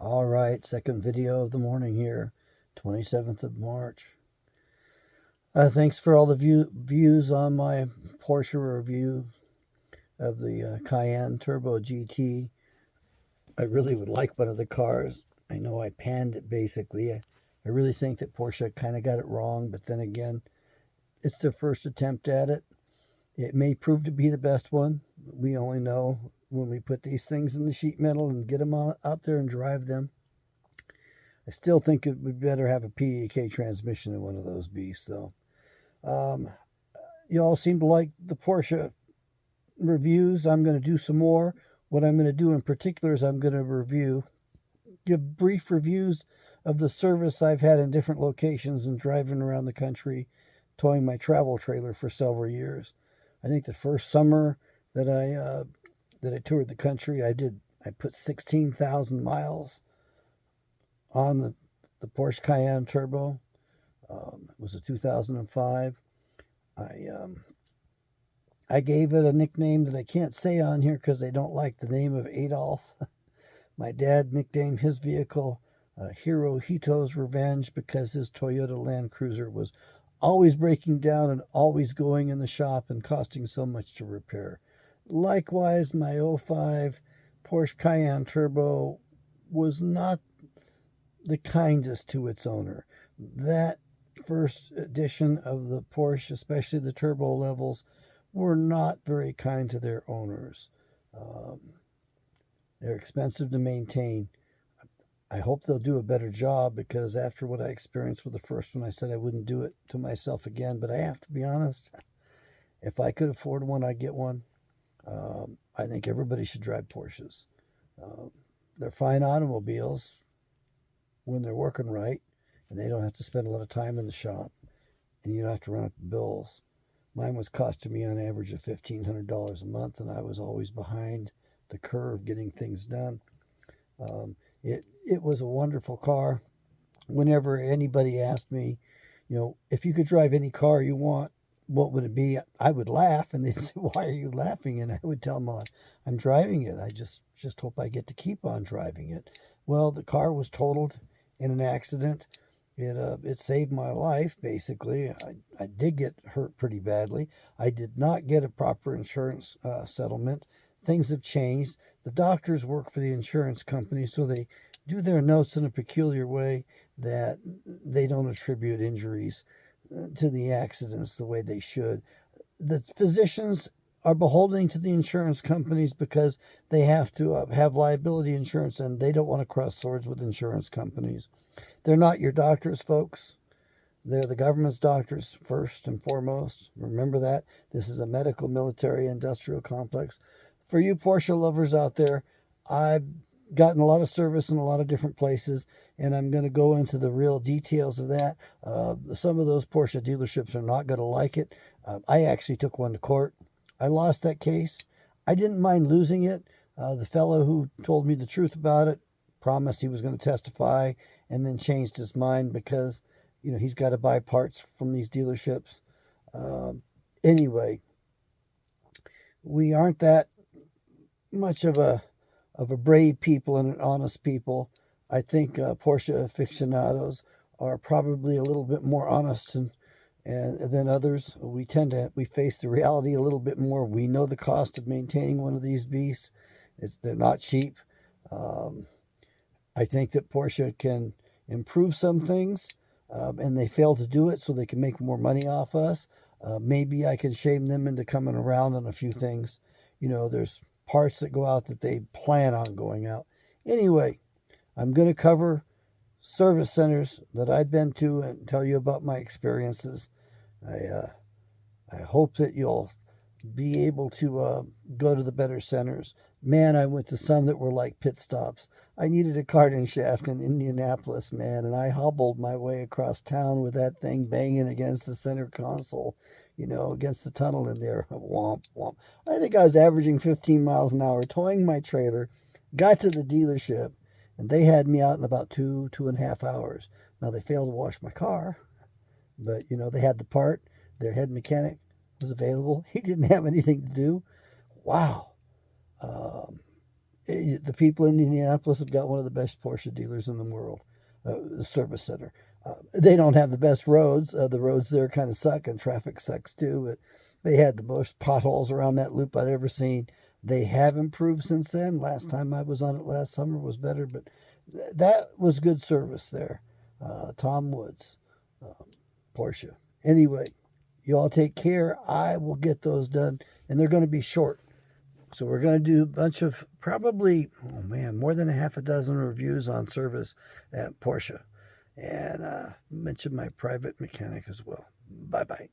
All right, second video of the morning here, 27th of March. Thanks for all the views on my Porsche review of the Cayenne Turbo GT. I really would like one of the cars. I know I panned it basically. I really think that Porsche kind of got it wrong, but then again, it's their first attempt at it. It may prove to be the best one. We only know when we put these things in the sheet metal and get them out there and drive them. I still think it would better have a PDK transmission in one of those beasts, though. You all seem to like the Porsche reviews. I'm going to do some more. What I'm going to do in particular is I'm going to give brief reviews of the service I've had in different locations and driving around the country, towing my travel trailer for several years. I think the first summer that I toured the country, I put 16,000 miles on the Porsche Cayenne Turbo. It was a 2005. I gave it a nickname that I can't say on here because they don't like the name of Adolf. My dad nicknamed his vehicle Hirohito's Revenge because his Toyota Land Cruiser was always breaking down and always going in the shop and costing so much to repair. Likewise, my 05 Porsche Cayenne Turbo was not the kindest to its owner. That first edition of the Porsche, especially the turbo levels, were not very kind to their owners. They're expensive to maintain. I hope they'll do a better job because after what I experienced with the first one, I said I wouldn't do it to myself again. But I have to be honest, if I could afford one, I'd get one. I think everybody should drive Porsches. They're fine automobiles when they're working right, and they don't have to spend a lot of time in the shop, and you don't have to run up the bills. Mine was costing me on average of $1,500 a month, and I was always behind the curve getting things done. It was a wonderful car. Whenever anybody asked me, if you could drive any car you want, what would it be? I would laugh, and they'd say, "Why are you laughing?" And I would tell them, "I'm driving it. I just hope I get to keep on driving it." Well, the car was totaled in an accident. It saved my life, basically. I did get hurt pretty badly. I did not get a proper insurance settlement. Things have changed. The doctors work for the insurance company, so they do their notes in a peculiar way that they don't attribute injuries to the accidents the way they should. The physicians are beholden to the insurance companies because they have to have liability insurance, and they don't want to cross swords with insurance companies. They're not your doctors, folks. They're the government's doctors first and foremost. Remember that. This is a medical, military, industrial complex. For you Porsche lovers out there, I've gotten a lot of service in a lot of different places, and I'm going to go into the real details of that. Some of those Porsche dealerships are not going to like it. I actually took one to court. I lost that case. I didn't mind losing it. The fellow who told me the truth about it promised he was going to testify and then changed his mind because, he's got to buy parts from these dealerships. Anyway, we aren't that much of a brave people and an honest people. I think Porsche aficionados are probably a little bit more honest than others. We face the reality a little bit more. We know the cost of maintaining one of these beasts. They're not cheap. I think that Porsche can improve some things, and they fail to do it so they can make more money off us. Maybe I can shame them into coming around on a few things. There's parts that go out that they plan on going out. Anyway, I'm going to cover service centers that I've been to and tell you about my experiences. I hope that you'll be able to go to the better centers. Man, I went to some that were like pit stops. I needed a carbon shaft in Indianapolis, man, and I hobbled my way across town with that thing banging against the center console, against the tunnel in there. Womp, womp. I think I was averaging 15 miles an hour, towing my trailer, got to the dealership, and they had me out in about 2.5 hours. Now, they failed to wash my car, but, they had the part. Their head mechanic was available. He didn't have anything to do. Wow. The people in Indianapolis have got one of the best Porsche dealers in the world, the service center. They don't have the best roads. The roads there kind of suck, and traffic sucks too. But they had the most potholes around that loop I'd ever seen. They have improved since then. Last time I was on it last summer was better, but that was good service there. Tom Woods, Porsche. Anyway, you all take care. I will get those done, and they're going to be short. So we're going to do a bunch of probably, oh man, more than a half a dozen reviews on service at Porsche. And mention my private mechanic as well. Bye-bye.